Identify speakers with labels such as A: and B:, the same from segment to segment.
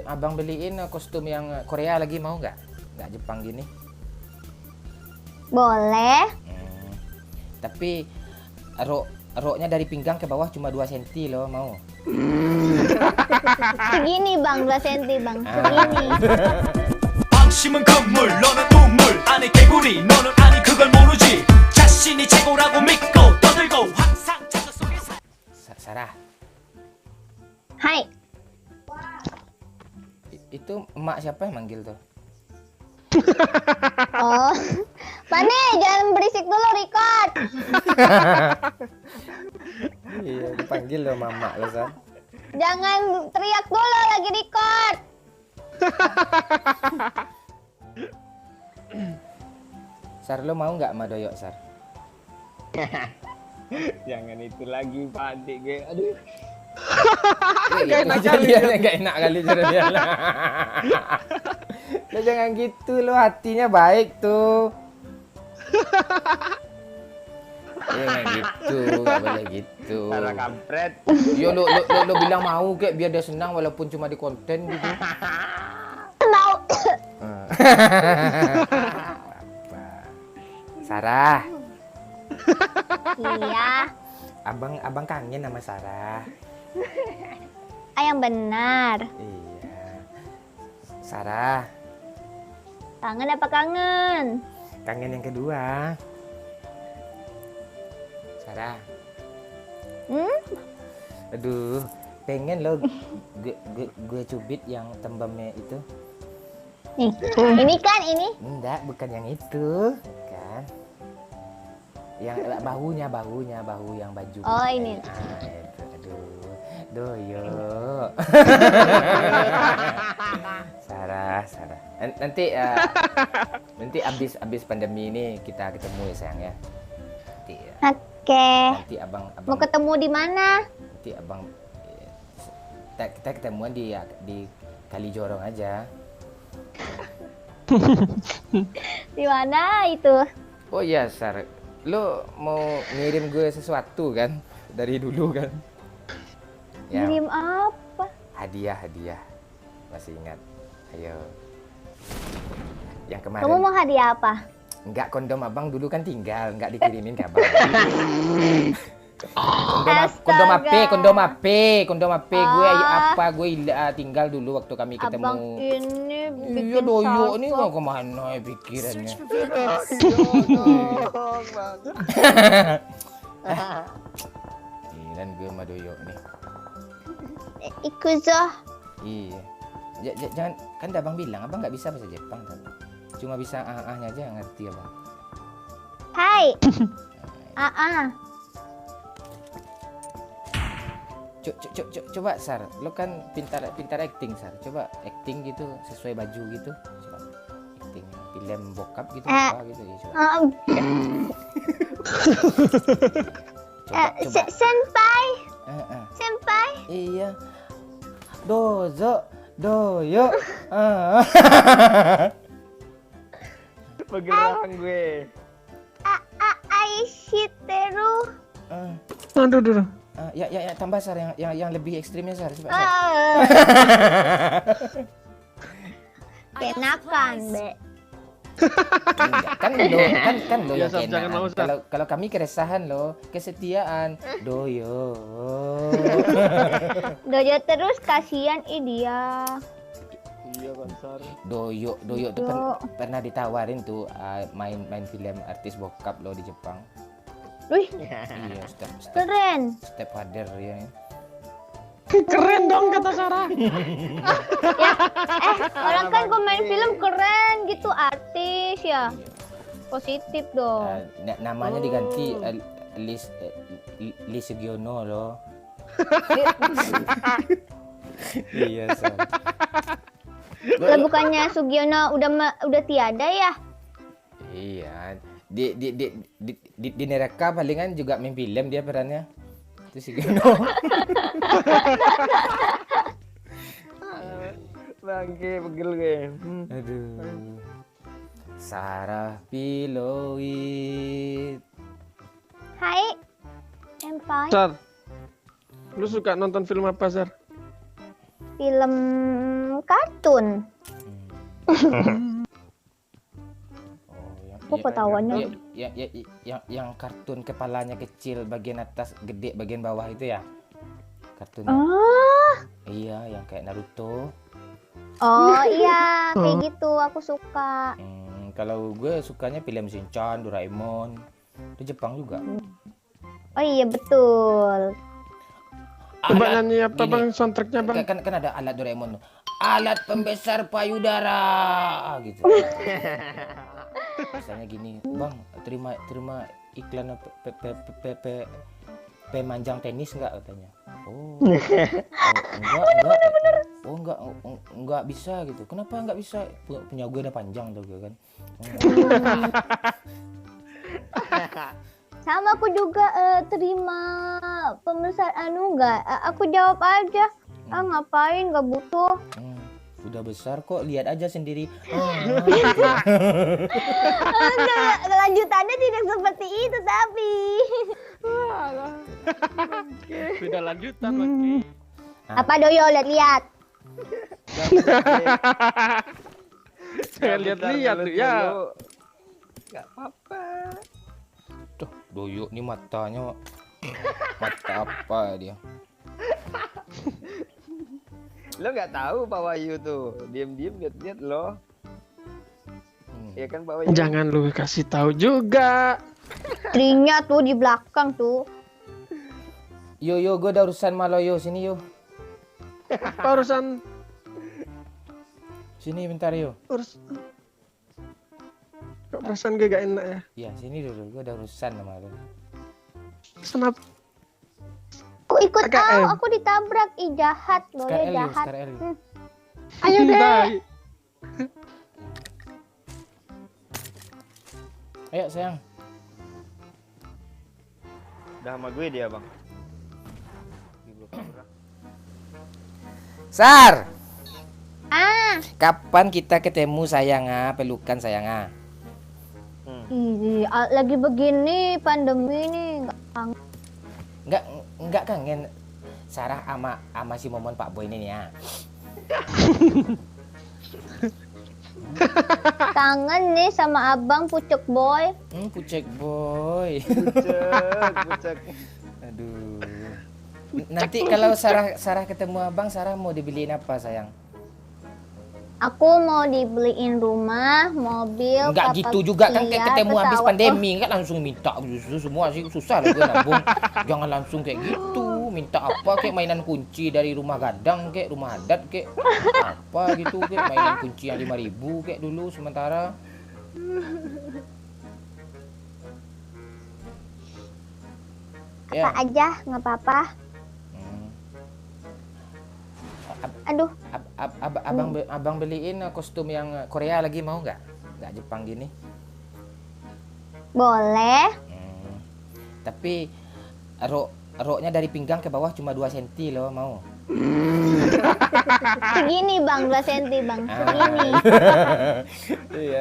A: abang beliin kostum yang Korea lagi, mau nggak? Nggak Jepang gini.
B: Boleh.
A: Tapi roknya dari pinggang ke bawah cuma 2 cm loh, mau?
B: Segini bang, 2 cm bang. Segini.
C: 방심은 건물 너는 우물 안에 개구리 너는 아니 그걸 모르지 자신이 최고라고 믿고 떠들고 항상 자극 속에
A: Sarah,
B: Hai.
A: itu emak siapa yang manggil tuh?
B: Oh. Pane, jangan berisik dulu record.
A: Iya, dipanggil loh mama lo, Sar.
B: Jangan teriak dulu lagi record.
A: Sar, lo mau nggak sama Doyok, Sar?
D: Jangan itu lagi Pak Adik gue. Aduh.
A: Gak enak kali. Gak enak kali dia. Lo jangan gitu, lo hatinya baik tuh. Jangan gitu, gak boleh gitu.
D: Cara kampret.
A: Yo lo bilang mau kayak biar dia senang walaupun cuma di konten gitu.
B: Mau.
A: Apa? Sarah.
B: Iya.
A: Abang kangen sama Sarah.
B: Yang benar.
A: Iya. Sarah.
B: Kangen apa kangen?
A: Kangen yang kedua. Sarah. Aduh, pengen lo gue cubit yang tembamnya itu.
B: Nih, ini kan ini.
A: Enggak, bukan yang itu, kan? Yang bahu yang baju.
B: Oh, ini.
A: Itu. Aduh, Doyo. Sarah. Nanti abis pandemi ini kita ketemu ya sayang ya.
B: Oke.
A: Nanti abang
B: Mau ketemu di mana?
A: Nanti abang kita ketemuan di Kali Jorong aja.
B: Di mana itu?
A: Oh iya, Sar. Lo mau ngirim gue sesuatu kan? Dari dulu kan? Ya,
B: Kirim apa?
A: hadiah. Masih ingat? Ayo. Yang kemarin.
B: Kamu mau hadiah apa?
A: Enggak, kondom abang dulu kan tinggal, enggak dikirimin ke abang. Kondom AP. Gue tinggal dulu waktu kami ketemu.
B: Abang ini bikin
A: Iya, Doyo
B: salsa.
A: ini mau kemana ya pikirannya? Giliran gue sama Doyo nih.
B: Ikuzo.
A: Iya. Jangan, kan abang bilang abang nggak bisa bahasa Jepang kan? Cuma bisa nya aja ngerti abang.
B: Hai.
A: Coba Sar, lo kan pintar acting Sar. Coba acting gitu sesuai baju gitu. Coba acting film bokap gitu apa gitu ya coba. Coba.
B: Senpai. Senpai.
A: Iya. Doyo.
D: Bergerak gue.
B: Aishiteru.
E: Aduh.
A: Ya tambah Sar yang lebih ekstrimnya Sar. Coba Sar.
B: Kenakan, Be.
A: Kan lo
E: Ya,
A: yang
E: Sar, jangan mau,
A: kenaan.
E: Sar.
A: Kalau kami keresahan lo, kesetiaan. Doyo.
B: Dojo terus kasihan dia.
D: Iya kan Sar.
A: Doyo tuh pernah ditawarin tuh main film artis bokap lo di Jepang.
B: Wih,
A: Iya,
B: keren.
A: stepfather ya.
E: Keren dong kata Sarah.
B: Orang kan pemain film keren gitu, artis ya. Positif dong.
A: Namanya diganti Lee Sugiono loh. Iya, Sar.
B: Lah bukannya Sugiono udah tiada ya?
A: Iya. Di neraka palingan juga main film dia perannya. Itu Sugiono.
D: Bangke pegel gue.
A: Aduh. Sarah Piloid.
B: Hai, Senpai.
E: Sar, lu suka nonton film apa Sar?
B: Film kartun.
A: Oh,
B: Kok ketahuannya?
A: yang kartun kepalanya kecil, bagian atas gede, bagian bawah itu ya? Kartunnya.
B: Ah,
A: Iya, yang kayak Naruto.
B: oh iya, kayak gitu aku suka.
A: Kalau gue sukanya film Shinchan, Doraemon. Itu Jepang juga.
B: Oh iya betul.
E: Coba
A: Alat-
E: nyanyi apa
A: gini,
E: bang soundtracknya bang?
A: kan ada alat Doraemon tuh. Alat pembesar payudara gitu. Misalnya gini, Bang, terima iklan pemanjang tenis enggak katanya. Oh. Enggak bisa gitu. Kenapa enggak bisa? Punya gue udah panjang tuh gue kan.
B: Sama aku juga terima pembesar enggak. Aku jawab aja. Ngapain, nggak butuh.
A: Udah besar kok, lihat aja sendiri.
B: Kelanjutannya tidak seperti itu tapi.
E: Sudah lanjutan bang.
B: Apa Doyo lihat-lihat?
E: Saya lihat-lihat tuh ya.
D: Gak apa-apa.
A: Tuh, Doyo nih matanya. Mata apa dia?
D: Lo nggak tahu Pak Wahyu tuh, diem-diem lihat-lihat lo. Iya kan Pak Wahyu?
E: Jangan lu kasih tahu juga.
B: Trinya tuh di belakang tuh.
A: Yo, gue udah urusan malo yo, sini yo.
E: Urusan
A: Sini bentar yo.
E: urusan gue gak enak ya.
A: Iya, sini dulu, gue udah urusan sama lo.
E: Kenapa?
B: Aku ikut tahu,
E: AKM.
B: aku ditabrak. Ih jahat, Doyo
A: Sekarang L yo,
B: jahat.
A: sekarang L yo.
E: Ayo deh.
A: Ayo sayang.
D: Udah sama gue dia bang.
A: Sar,
B: Ah,
A: kapan kita ketemu sayanga, pelukan sayanga?
B: lagi begini pandemi nih nggak kangen.
A: Enggak kangen Sarah ama si Momon Pak Boy ini ya.
B: Kangen nih sama abang Pucuk Boy.
A: Pucek Boy.
D: Bucek.
A: Aduh. Nanti kalau Sarah ketemu abang, Sarah mau dibeliin apa sayang?
B: Aku mau dibeliin rumah, mobil,
A: Enggak
B: kapal
A: gitu juga kan, kayak
B: pesiar,
A: ketemu habis
B: pesawat.
A: pandemi kan langsung minta gitu semua sih, susah lah gue nabung. Jangan langsung kayak gitu, minta apa kayak mainan kunci dari rumah gadang kayak rumah adat kayak apa gitu kayak mainan kunci yang 5.000 kayak dulu sementara.
B: Apa aja nggak apa-apa. Aduh,
A: Abang beliin kostum yang Korea lagi mau nggak? Nggak Jepang gini.
B: boleh.
A: Tapi roknya dari pinggang ke bawah cuma 2 cm loh, mau?
B: Segini bang, 2 cm bang. Segini.
A: Iya,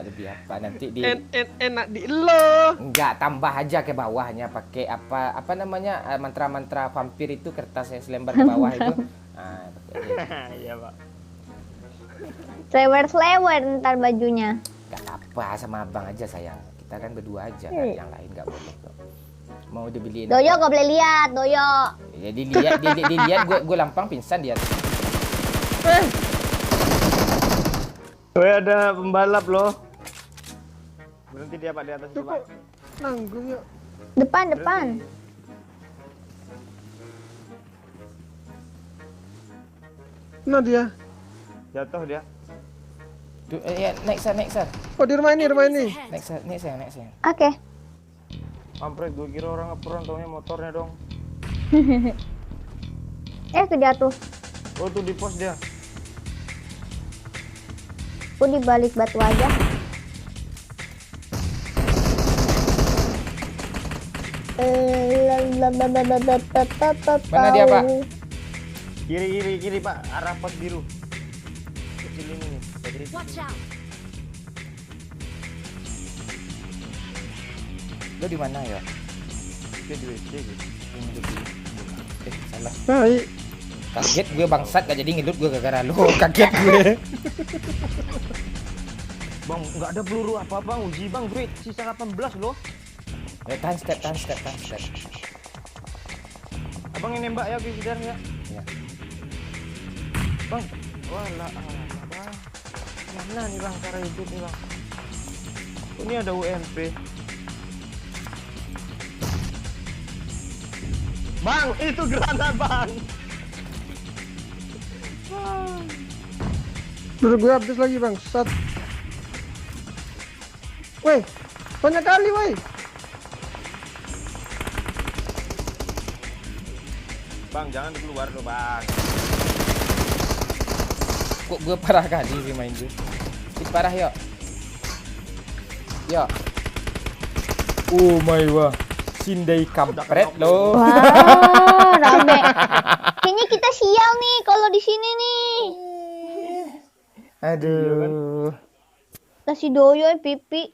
A: lebih apa nanti di
E: Enak di lo.
A: enggak, tambah aja ke bawahnya pakai apa namanya mantra-mantra vampir itu, kertas yang selembar ke bawah itu. Nah, pakai aja.
D: Iya Pak.
B: Slewer ntar bajunya.
A: Gak apa sama abang aja sayang. Kita kan berdua aja kan, yang lain nggak boleh kok. Mau dibeliin
B: Doyo
A: apa?
B: gak boleh lihat, Doyo.
A: Ya dilihat gue lampang pingsan dia.
D: Weh ada pembalap loh. Berhenti dia Pak di atas itu Pak.
E: Nanggung yuk.
B: Depan.
E: Nah dia.
D: Jatuh dia.
A: Tuh, ya, naik sar.
E: Oh di rumah ini.
A: Naik sayang.
B: Oke.
D: Kampret, gue kira orang apron, taunya motornya dong.
B: Kejatuh.
D: Oh tuh di pos dia.
B: Aku di balik batu aja.
A: Mana dia, Pak?
D: Kiri Pak, arah pos biru. Kecil ini nih. Tadi.
A: Lo di mana ya?
D: Dia di WC gitu.
A: Salah.
E: Baik.
A: Kaget gue bangsat gak jadi ngedut gue gara-gara lu. Kaget gue.
D: Bang, nggak ada peluru apa bang, uji bang, duit sisa 18 loh.
A: Tahan step.
D: Abang yang nembak ya, Bisidar ya.
A: Ya.
D: Bang, wala bang. Mana nih bang cara hidup nih bang? Ini ada UMP. Bang, itu granat bang.
E: Peluru gue habis lagi bang. Sat. Woi, banyak kali woi.
D: Bang, jangan keluar lo bang.
A: Kok gue parah kali sih main gue. Parah yuk. Yuk. Oh my wah. Sindai kampret lo.
B: Wah, rame. Kayaknya kita sial nih kalau di sini nih.
A: Aduh.
B: Kasih doyo pipi.